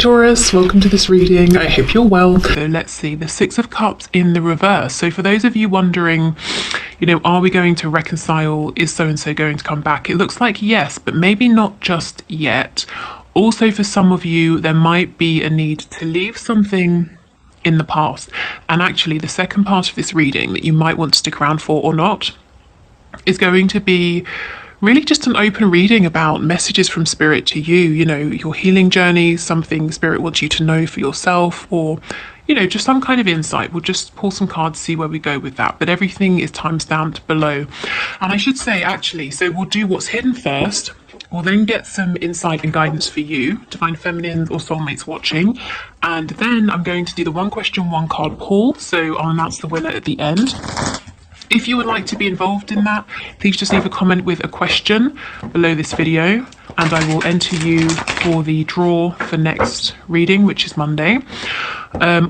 Taurus, welcome to this reading. I hope you're well. So let's see, the Six of Cups in the reverse. So for those of you wondering, are we going to reconcile? Is so-and-so going to come back? It looks like yes, but maybe not just yet. Also, for some of you, there might be a need to leave something in the past. And actually, the second part of this reading that you might want to stick around for or not is going to be really just an open reading about messages from Spirit to you, your healing journey, something Spirit wants you to know for yourself, or, just some kind of insight. We'll just pull some cards, see where we go with that. But everything is timestamped below. And I should say, actually, so we'll do what's hidden first. We'll then get some insight and guidance for you, Divine Feminines or Soulmates watching. And then I'm going to do the one question, one card pull. So I'll announce the winner at the end. If you would like to be involved in that, please just leave a comment with a question below this video, and I will enter you for the draw for next reading, which is Monday.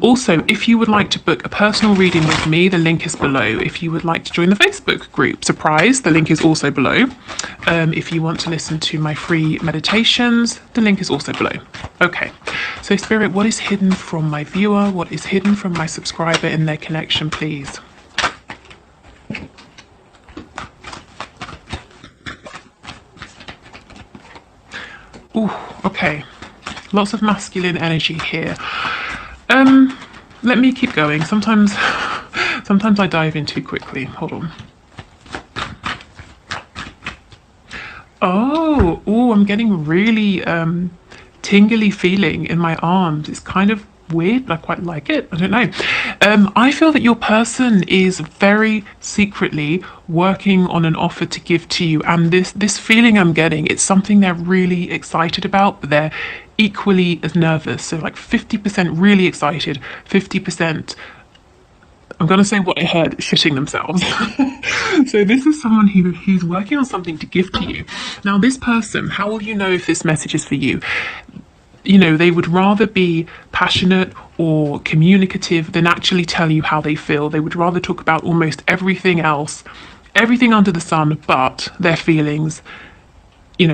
Also, if you would like to book a personal reading with me, the link is below. If you would like to join the Facebook group, surprise, the link is also below. If you want to listen to my free meditations, the link is also below. Okay, so Spirit, what is hidden from my viewer? What is hidden from my subscriber in their connection, please? Ooh, okay. Lots of masculine energy here. Let me keep going. Sometimes I dive in too quickly. Hold on. Oh, I'm getting really tingly feeling in my arms. It's kind of weird, but I quite like it. I don't know. I feel that your person is very secretly working on an offer to give to you, and this feeling I'm getting, it's something they're really excited about, but they're equally as nervous. So like 50% really excited, 50%, I'm going to say what I heard, shitting themselves. So this is someone who's working on something to give to you. Now this person, how will you know if this message is for you? They would rather be passionate or communicative than actually tell you how they feel. They would rather talk about almost everything else, everything under the sun, but their feelings,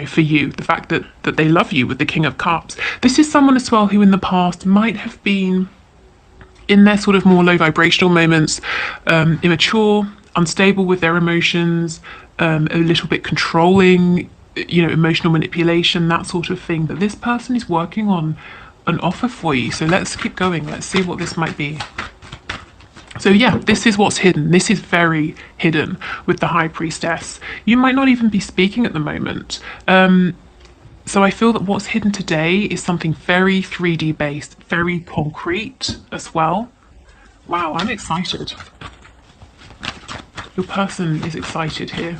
for you, the fact that they love you with the King of Cups. This is someone as well who in the past might have been, in their sort of more low vibrational moments, immature, unstable with their emotions, a little bit controlling, emotional manipulation, that sort of thing. But this person is working on an offer for you. So let's keep going. Let's see what this might be. So yeah, this is what's hidden. This is very hidden with the High Priestess. You might not even be speaking at the moment. So I feel that what's hidden today is something very 3D based, very concrete as well. Wow, I'm excited. Your person is excited here.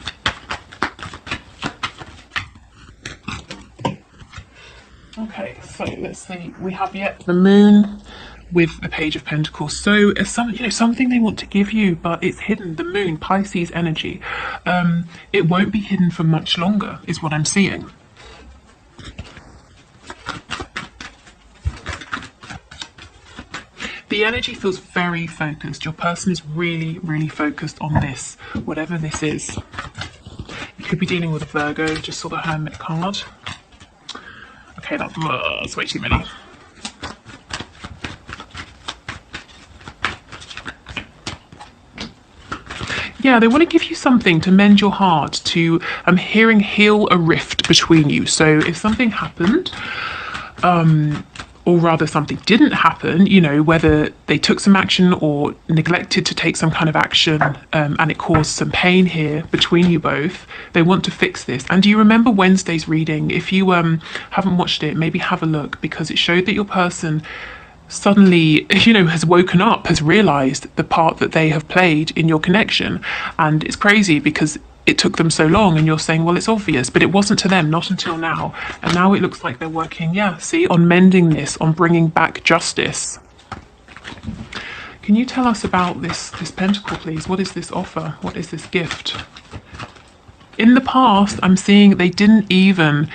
Okay, so let's see. We have yet the Moon with the Page of Pentacles. So it's something they want to give you, but it's hidden. The Moon, Pisces energy. It won't be hidden for much longer, is what I'm seeing. The energy feels very focused. Your person is really, really focused on this, whatever this is. You could be dealing with a Virgo. Just saw the Hermit card. Okay, that's way too many. Yeah, they want to give you something to mend your heart, to, I'm hearing, heal a rift between you. So if something happened, or rather something didn't happen, whether they took some action or neglected to take some kind of action, and it caused some pain here between you both, they want to fix this. And do you remember Wednesday's reading? If you haven't watched it, maybe have a look, because it showed that your person suddenly, has woken up, has realized the part that they have played in your connection. And it's crazy because it took them so long, and you're saying, well, it's obvious, but it wasn't to them, not until now. And now it looks like they're working, on mending this, on bringing back justice. Can you tell us about this pentacle, please? What is this offer? What is this gift? In the past, I'm seeing they didn't even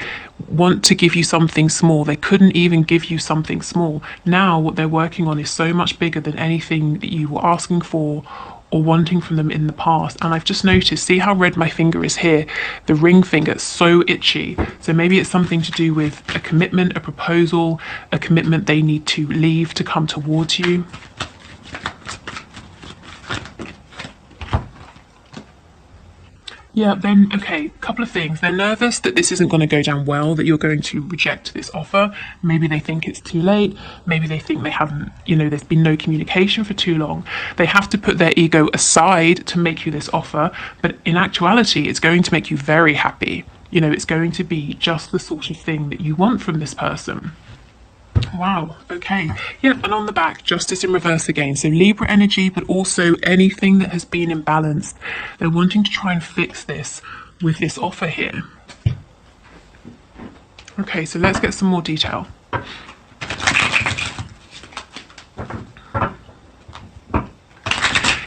want to give you something small. They couldn't even give you something small. Now what they're working on is so much bigger than anything that you were asking for or wanting from them in the past. And I've just noticed, see how red my finger is here? The ring finger, so itchy. So maybe it's something to do with a commitment, a proposal, a commitment they need to leave to come towards you. Yeah, then, okay, a couple of things. They're nervous that this isn't going to go down well, that you're going to reject this offer. Maybe they think it's too late. Maybe they think they haven't, there's been no communication for too long. They have to put their ego aside to make you this offer. But in actuality, it's going to make you very happy. It's going to be just the sort of thing that you want from this person. Wow, okay. Yeah, and on the back, justice in reverse again. So Libra energy, but also anything that has been imbalanced. They're wanting to try and fix this with this offer here. Okay, so let's get some more detail.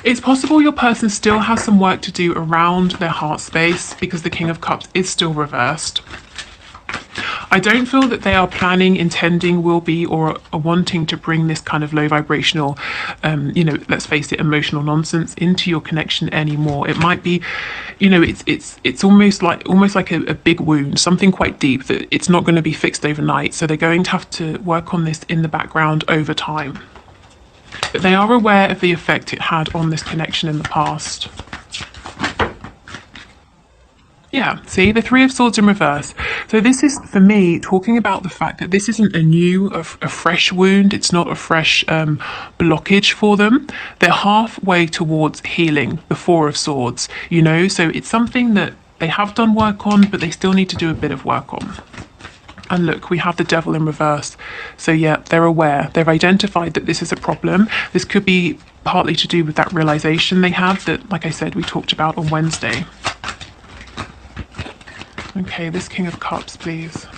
It's possible your person still has some work to do around their heart space because the King of Cups is still reversed. I don't feel that they are planning, intending, will be, or are wanting to bring this kind of low vibrational, let's face it, emotional nonsense into your connection anymore. It might be, it's almost like a big wound, something quite deep that it's not going to be fixed overnight. So they're going to have to work on this in the background over time. But they are aware of the effect it had on this connection in the past. Yeah, see, the Three of Swords in reverse. So this is, for me, talking about the fact that this isn't a fresh wound. It's not a fresh blockage for them. They're halfway towards healing, the Four of Swords, So it's something that they have done work on, but they still need to do a bit of work on. And look, we have the Devil in reverse. So yeah, they're aware. They've identified that this is a problem. This could be partly to do with that realization they had that, like I said, we talked about on Wednesday. Okay, this King of Cups, please.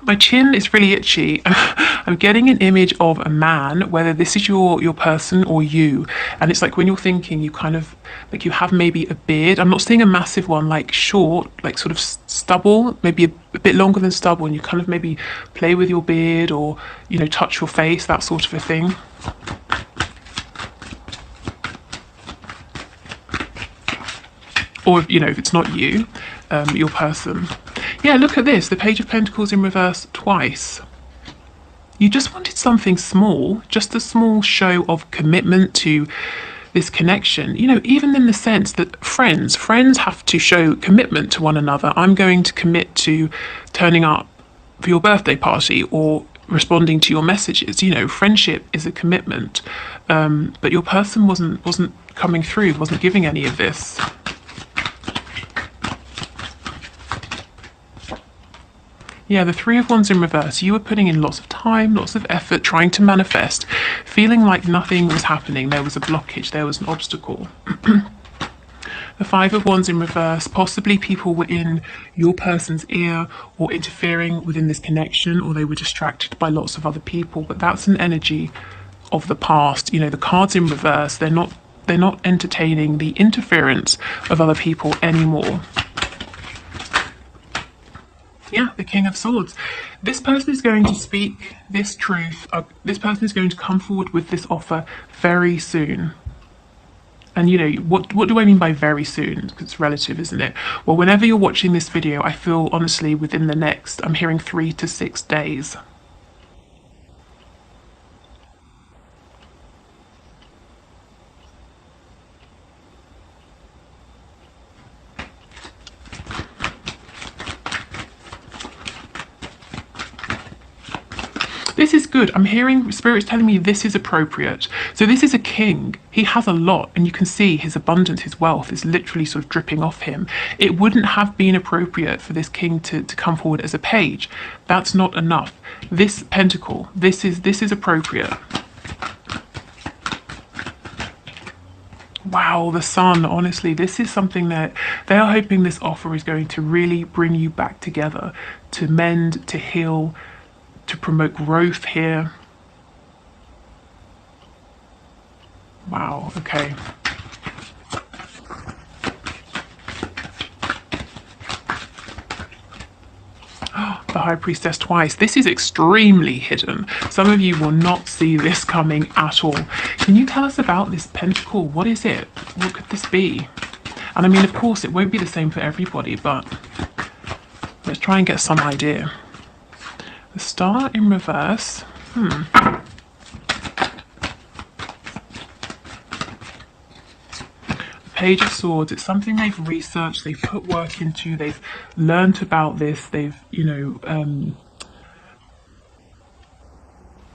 My chin is really itchy. I'm getting an image of a man, whether this is your person or you. And it's like when you're thinking, you kind of, like you have maybe a beard. I'm not seeing a massive one, like short, like sort of stubble, maybe a bit longer than stubble. And you kind of maybe play with your beard or, touch your face, that sort of a thing. Or, if it's not you, your person. Yeah, look at this, the Page of Pentacles in reverse twice. You just wanted something small, just a small show of commitment to this connection. Even in the sense that friends have to show commitment to one another. I'm going to commit to turning up for your birthday party or responding to your messages. Friendship is a commitment. But your person wasn't coming through, wasn't giving any of this. Yeah, the Three of Wands in reverse. You were putting in lots of time, lots of effort, trying to manifest, feeling like nothing was happening. There was a blockage, there was an obstacle. The Five of Wands in reverse. Possibly people were in your person's ear or interfering within this connection, or they were distracted by lots of other people. But that's an energy of the past. The cards in reverse, they're not entertaining the interference of other people anymore. Yeah, the King of Swords. This person is going to speak this truth. This person is going to come forward with this offer very soon. And what do I mean by very soon? Because it's relative, isn't it? Well, whenever you're watching this video, I feel honestly within the next, I'm hearing 3 to 6 days. This is good. I'm hearing spirits telling me this is appropriate. So this is a king. He has a lot, and you can see his abundance, his wealth is literally sort of dripping off him. It wouldn't have been appropriate for this king to come forward as a page. That's not enough. This pentacle, this is appropriate. Wow, the Sun, honestly, this is something that they are hoping this offer is going to really bring you back together, to mend, to heal, to promote growth here. Wow, okay. the High Priestess twice. This is extremely hidden. Some of you will not see this coming at all. Can you tell us about this pentacle? What is it? What could this be? And I mean, of course, it won't be the same for everybody, but let's try and get some idea. The Star in reverse. Page of Swords, it's something they've researched, they've put work into, they've learnt about this, they've,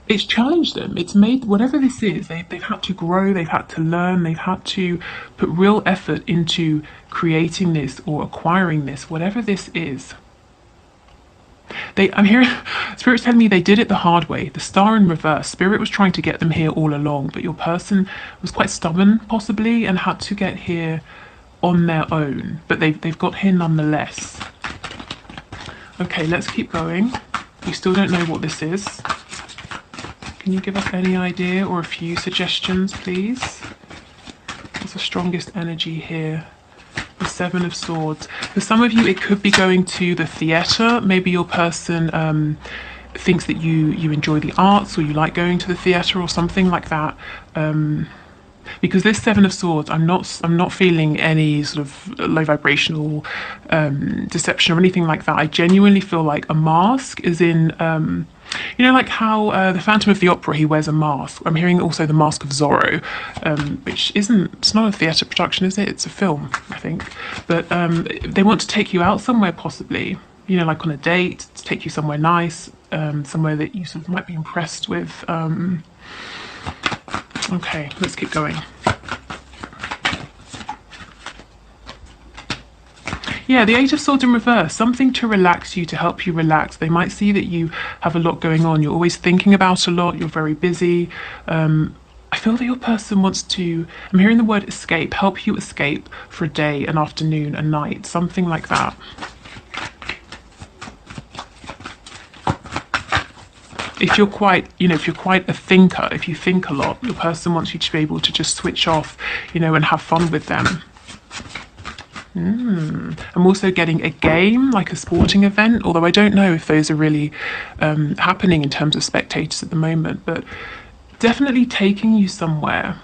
it's challenged them. It's made, whatever this is, they've had to grow, they've had to learn, they've had to put real effort into creating this or acquiring this, whatever this is. I'm hearing Spirit's telling me they did it the hard way. The Star in reverse. Spirit was trying to get them here all along, but your person was quite stubborn, possibly, and had to get here on their own. But they've got here nonetheless. Okay, let's keep going. We still don't know what this is. Can you give us any idea or a few suggestions, please? What's the strongest energy here? The Seven of Swords. For some of you, it could be going to the theatre. Maybe your person thinks that you enjoy the arts, or you like going to the theatre or something like that. Because this Seven of Swords, I'm not feeling any sort of low vibrational deception or anything like that. I genuinely feel like a mask is in, like how the Phantom of the Opera, he wears a mask. I'm hearing also the Mask of Zorro, which it's not a theatre production, is it? It's a film, I think. But they want to take you out somewhere, possibly, like on a date, to take you somewhere nice, somewhere that you sort of might be impressed with. Okay, let's keep going. Yeah, the Eight of Swords in reverse, something to relax you, to help you relax. They might see that you have a lot going on. You're always thinking about a lot. You're very busy. I feel that your person wants to, I'm hearing the word escape, help you escape for a day, an afternoon, a night, something like that. If you're quite, if you're quite a thinker, if you think a lot, your person wants you to be able to just switch off, and have fun with them. I'm also getting a game, like a sporting event, although I don't know if those are really happening in terms of spectators at the moment, but definitely taking you somewhere.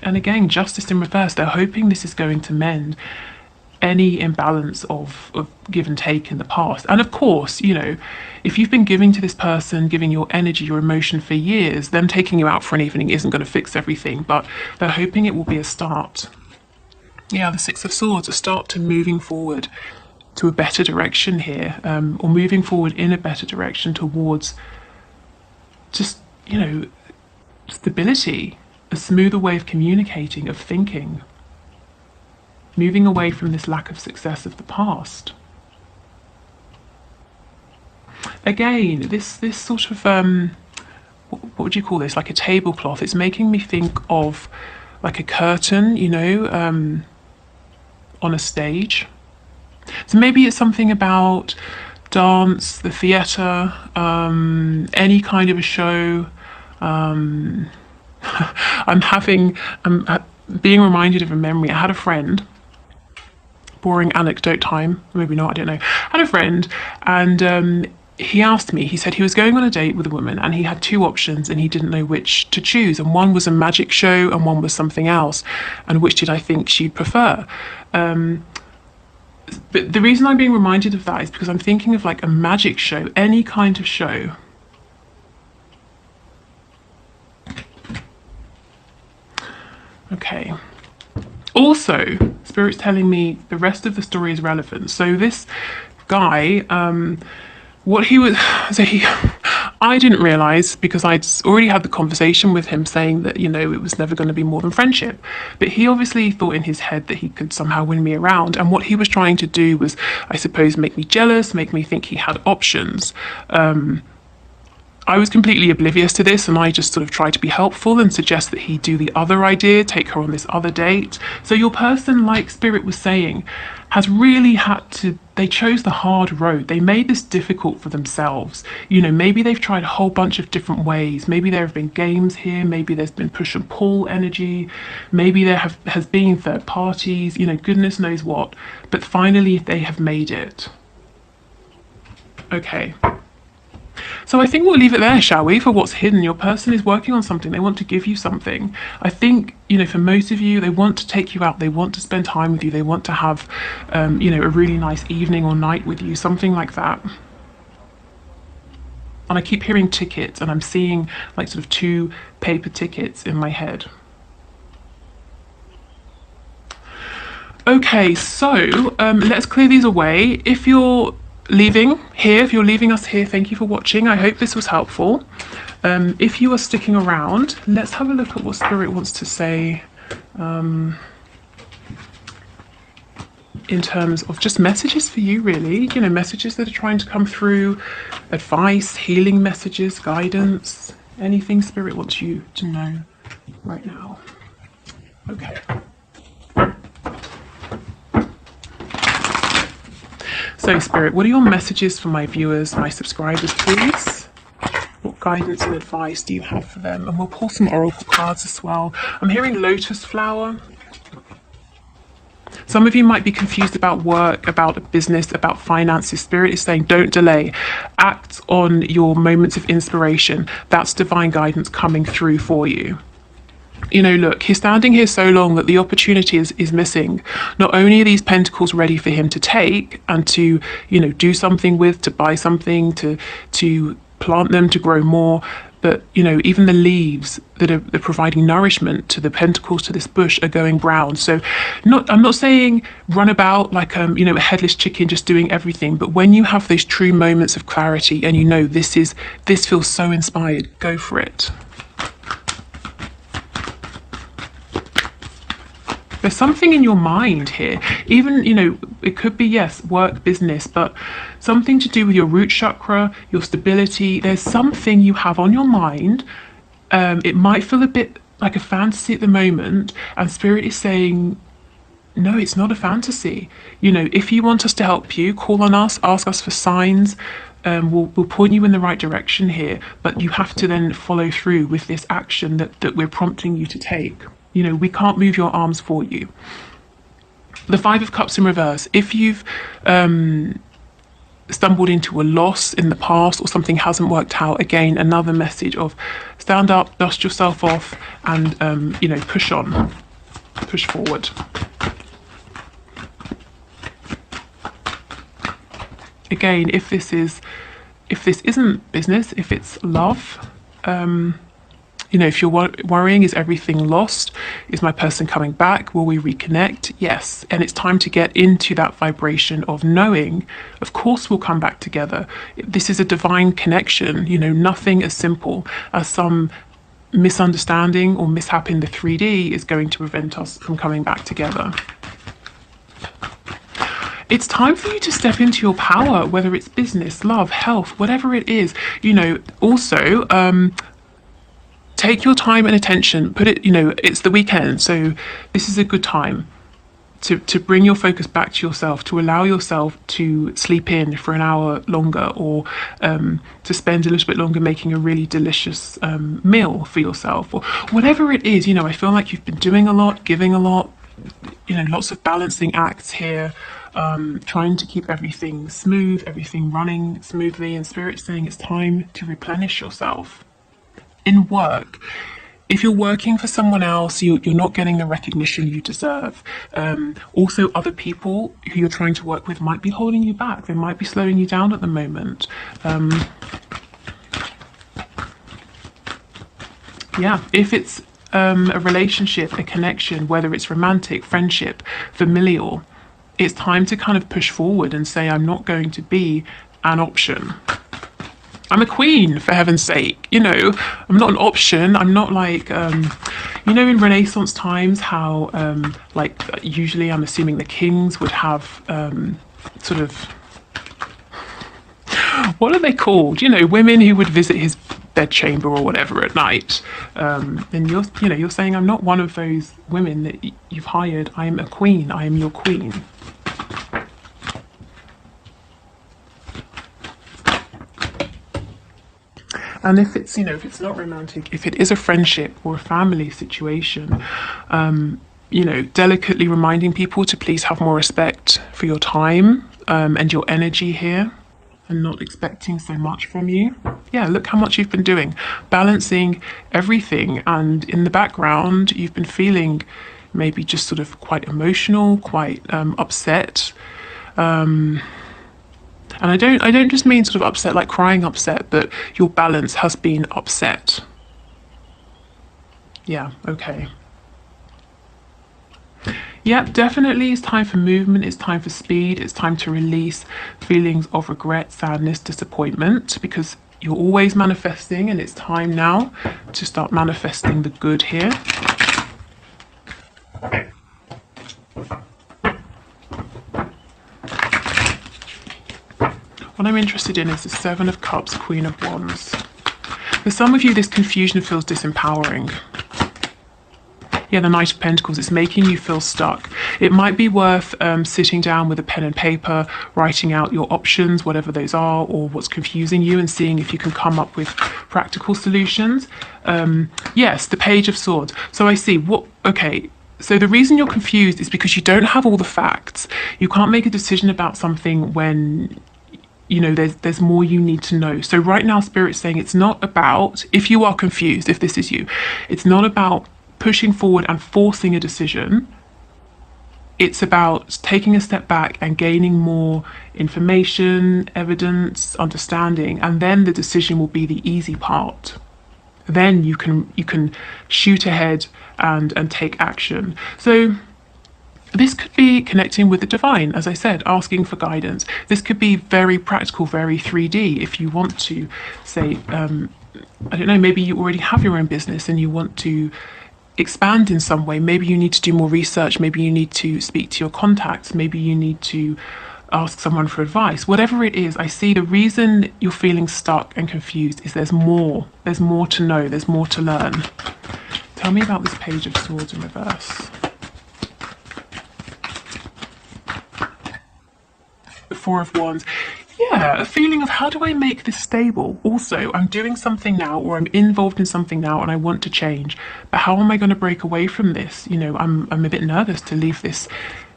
And again, Justice in reverse, they're hoping this is going to mend any imbalance of give and take in the past. And of course, if you've been giving to this person, giving your energy, your emotion for years, them taking you out for an evening isn't going to fix everything, but they're hoping it will be a start. Yeah, the Six of Swords, a start to moving forward to a better direction here, or moving forward in a better direction towards just, stability, a smoother way of communicating, of thinking, moving away from this lack of success of the past. Again, this sort of, what would you call this, like a tablecloth, it's making me think of like a curtain, on a stage. So maybe it's something about dance, the theatre, any kind of a show. I'm being reminded of a memory. I had a friend, boring anecdote time, maybe not, I don't know. I had a friend, and he asked me, he said he was going on a date with a woman and he had two options and he didn't know which to choose, and one was a magic show and one was something else, and which did I think she'd prefer. But the reason I'm being reminded of that is because I'm thinking of like a magic show, any kind of show. Okay. Also, Spirit's telling me the rest of the story is relevant. So this guy, I didn't realise, because I'd already had the conversation with him saying that, it was never going to be more than friendship. But he obviously thought in his head that he could somehow win me around. And what he was trying to do was, I suppose, make me jealous, make me think he had options. I was completely oblivious to this, and I just sort of tried to be helpful and suggest that he do the other idea, take her on this other date. So your person, like Spirit was saying, has really had to, they chose the hard road. They made this difficult for themselves. Maybe they've tried a whole bunch of different ways. Maybe there have been games here. Maybe there's been push and pull energy. Maybe there has been third parties, goodness knows what. But finally, they have made it. Okay. So I think we'll leave it there, shall we, for what's hidden. Your person is working on something. They want to give you something. I think, for most of you, they want to take you out. They want to spend time with you. They want to have, a really nice evening or night with you, something like that. And I keep hearing tickets, and I'm seeing like sort of 2 paper tickets in my head. Okay, so let's clear these away. If you're leaving us here, thank you for watching. I hope this was helpful. If you are sticking around, let's have a look at what Spirit wants to say in terms of just messages for you, really. Messages that are trying to come through, advice, healing messages, guidance, anything Spirit wants you to know right now. Okay. So, Spirit, what are your messages for my viewers, my subscribers, please? What guidance and advice do you have for them? And we'll pull some oracle cards as well. I'm hearing lotus flower. Some of you might be confused about work, about business, about finances. Spirit is saying, don't delay. Act on your moments of inspiration. That's divine guidance coming through for you. Look, he's standing here so long that the opportunity is missing. Not only are these pentacles ready for him to take and to, do something with, to buy something, to plant them, to grow more, but, even the leaves that are providing nourishment to the pentacles, to this bush, are going brown. So I'm not saying run about like, a headless chicken just doing everything. But when you have those true moments of clarity and this feels so inspired, go for it. There's something in your mind here, even, it could be, yes, work, business, but something to do with your root chakra, your stability. There's something you have on your mind. It might feel a bit like a fantasy at the moment, and Spirit is saying, no, it's not a fantasy. If you want us to help you, call on us, ask us for signs. We'll point you in the right direction here, but you have to then follow through with this action that we're prompting you to take. We can't move your arms for you. The 5 of Cups in reverse. If you've stumbled into a loss in the past or something hasn't worked out, again, another message of stand up, dust yourself off, and, push on, push forward. Again, if this isn't business, if it's love, if you're worrying, is everything lost? Is my person coming back? Will we reconnect? Yes. And it's time to get into that vibration of knowing, of course, we'll come back together. This is a divine connection, nothing as simple as some misunderstanding or mishap in the 3D is going to prevent us from coming back together. It's time for you to step into your power, whether it's business, love, health, whatever it is. Also, take your time and attention, put it, it's the weekend, so this is a good time to bring your focus back to yourself, to allow yourself to sleep in for an hour longer, or to spend a little bit longer making a really delicious meal for yourself, or whatever it is. I feel like you've been doing a lot, giving a lot, lots of balancing acts here, trying to keep everything smooth, everything running smoothly, and Spirit saying it's time to replenish yourself. In work, if you're working for someone else, you're not getting the recognition you deserve. Also, other people who you're trying to work with might be holding you back. They might be slowing you down at the moment. If it's a relationship, a connection, whether it's romantic, friendship, familial, it's time to kind of push forward and say, I'm not going to be an option. I'm a queen, for heaven's sake. I'm not an option. I'm not like, in Renaissance times, how, usually I'm assuming the kings would have sort of, what are they called? Women who would visit his bedchamber or whatever at night. And you're saying, I'm not one of those women that you've hired. I am a queen. I am your queen. And if it's, if it's not romantic, if it is a friendship or a family situation, delicately reminding people to please have more respect for your time and your energy here. and not expecting so much from you. Yeah, look how much you've been doing, balancing everything, and in the background you've been feeling maybe just sort of quite emotional, quite upset. And I don't just mean sort of upset like crying upset, but your balance has been upset. Yeah, okay. Yeah, definitely it's time for movement, it's time for speed, it's time to release feelings of regret, sadness, disappointment, because you're always manifesting, and it's time now to start manifesting the good here. What I'm interested in is the Seven of Cups, Queen of Wands. For some of you, this confusion feels disempowering. Yeah, the Knight of Pentacles, it's making you feel stuck. It might be worth sitting down with a pen and paper, writing out your options, whatever those are, or what's confusing you, and seeing if you can come up with practical solutions. Yes, the Page of Swords. So I see, okay, so the reason you're confused is because you don't have all the facts. You can't make a decision about something when you know there's more you need to know. So right now Spirit's saying it's not about, if you are confused, if this is you, it's not about pushing forward and forcing a decision. It's about taking a step back and gaining more information, evidence, understanding, and then the decision will be the easy part. Then you can shoot ahead and take action. So this could be connecting with the divine, as I said, asking for guidance. This could be very practical, very 3D. If you want to say, I don't know, maybe you already have your own business and you want to expand in some way. Maybe you need to do more research. Maybe you need to speak to your contacts. Maybe you need to ask someone for advice. Whatever it is, I see the reason you're feeling stuck and confused is there's more. There's more to know. There's more to learn. Tell me about this Page of Swords in reverse. The Four of Wands. Yeah, a feeling of how do I make this stable? Also, I'm doing something now, or I'm involved in something now and I want to change, but how am I going to break away from this? You know, I'm a bit nervous to leave this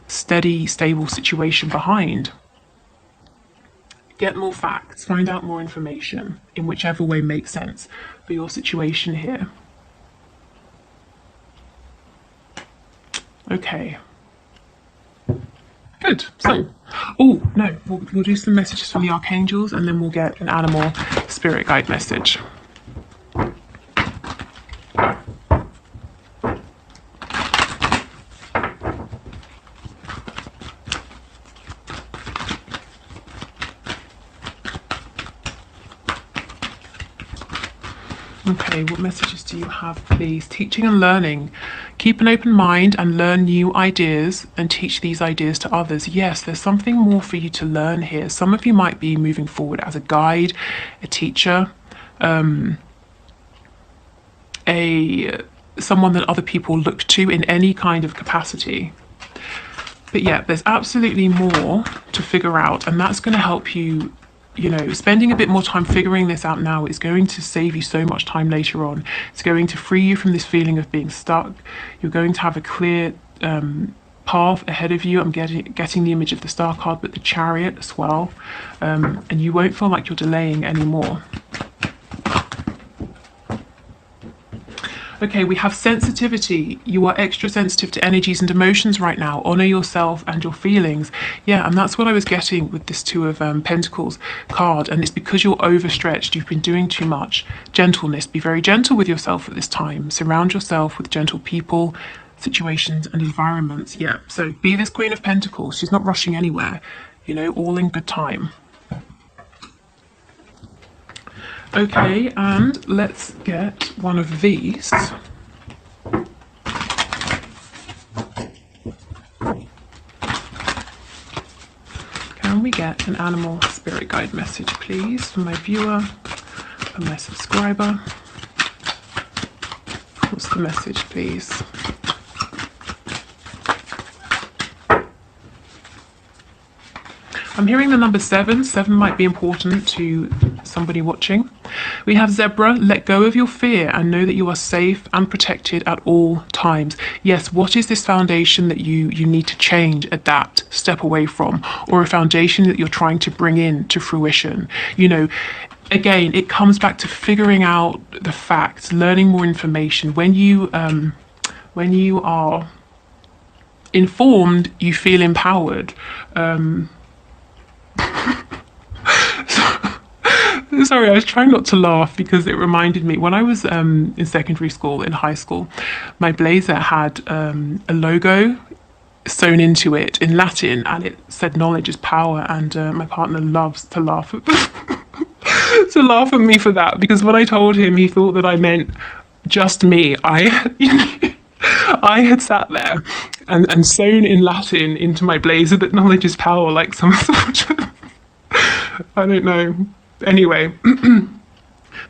steady, stable situation behind. Get more facts, find out more information in whichever way makes sense for your situation here. Okay. Good. So, oh no, we'll do some messages from the archangels, and then we'll get an animal spirit guide message. Okay, what messages do you have, please? Teaching and learning. Keep an open mind and learn new ideas and teach these ideas to others. Yes, there's something more for you to learn here. Some of you might be moving forward as a guide, a teacher, someone that other people look to in any kind of capacity. But yeah, there's absolutely more to figure out, and that's going to help you. You know, spending a bit more time figuring this out now is going to save you so much time later on. It's going to free you from this feeling of being stuck. You're going to have a clear path ahead of you. I'm getting the image of the Star card, but the Chariot as well. And you won't feel like you're delaying anymore. Okay, we have sensitivity. You are extra sensitive to energies and emotions right now. Honor yourself and your feelings. Yeah, and that's what I was getting with this Two of Pentacles card. And it's because you're overstretched. You've been doing too much. Gentleness. Be very gentle with yourself at this time. Surround yourself with gentle people, situations and environments. Yeah, so be this Queen of Pentacles. She's not rushing anywhere. You know, all in good time. Okay, and let's get one of these. Can we get an animal spirit guide message, please, from my viewer and my subscriber? What's the message, please? I'm hearing the number 7. 7 might be important to somebody watching. We have Zebra. Let go of your fear and know that you are safe and protected at all times. Yes, what is this foundation that you need to change, adapt, step away from, or a foundation that you're trying to bring in to fruition? You know, again, it comes back to figuring out the facts, learning more information. When you are informed, you feel empowered. Sorry, I was trying not to laugh because it reminded me when I was in secondary school, in high school, my blazer had a logo sewn into it in Latin, and it said "knowledge is power." And my partner loves to laugh at to laugh at me for that, because when I told him, he thought that I meant just me. I had sat there and sewn in Latin into my blazer that knowledge is power, like some sort of I don't know. Anyway,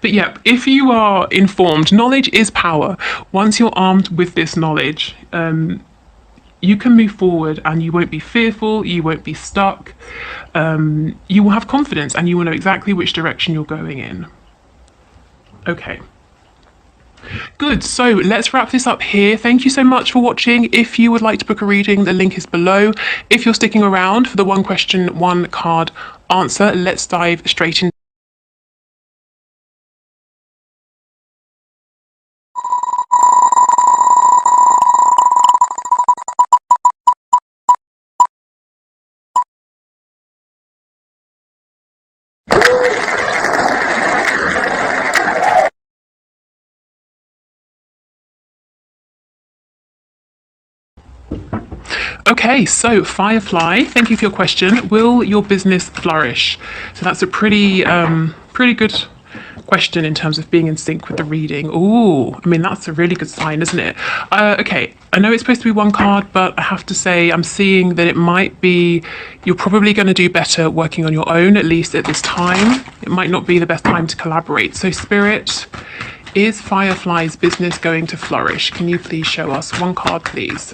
but yeah, if you are informed, knowledge is power. Once you're armed with this knowledge, you can move forward and you won't be fearful, you won't be stuck. You will have confidence and you will know exactly which direction you're going in. Okay. Good, so let's wrap this up here. Thank you so much for watching. If you would like to book a reading, the link is below. If you're sticking around for the one question, one card answer, let's dive straight in. Okay, so Firefly, thank you for your question. Will your business flourish? So that's a pretty good question in terms of being in sync with the reading. Ooh, I mean, that's a really good sign, isn't it? Okay, I know it's supposed to be one card, but I have to say I'm seeing that it might be, you're probably going to do better working on your own, at least at this time. It might not be the best time to collaborate. So Spirit, is Firefly's business going to flourish? Can you please show us one card, please?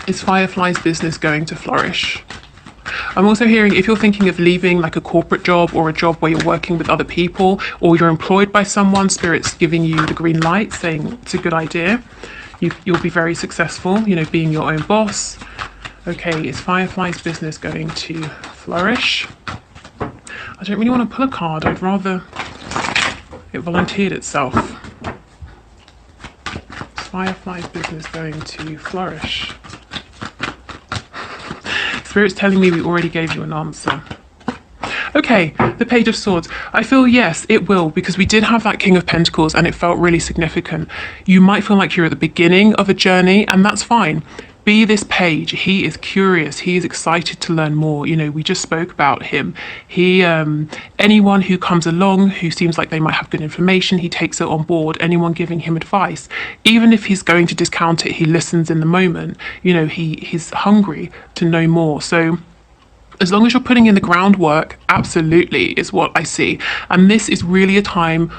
Is Firefly's business going to flourish? I'm also hearing if you're thinking of leaving like a corporate job or a job where you're working with other people or you're employed by someone, Spirit's giving you the green light, saying it's a good idea. You'll be very successful, you know, being your own boss. Okay, is Firefly's business going to flourish? I don't really want to pull a card. I'd rather it volunteered itself. Firefly's business going to flourish? Spirit's telling me we already gave you an answer. Okay, the Page of Swords. I feel yes, it will, because we did have that King of Pentacles and it felt really significant. You might feel like you're at the beginning of a journey, and that's fine. Be this page. He is curious. He is excited to learn more. You know, we just spoke about him. He, anyone who comes along who seems like they might have good information, he takes it on board. Anyone giving him advice, even if he's going to discount it, he listens in the moment. You know, he's hungry to know more. So as long as you're putting in the groundwork, absolutely is what I see. And this is really a time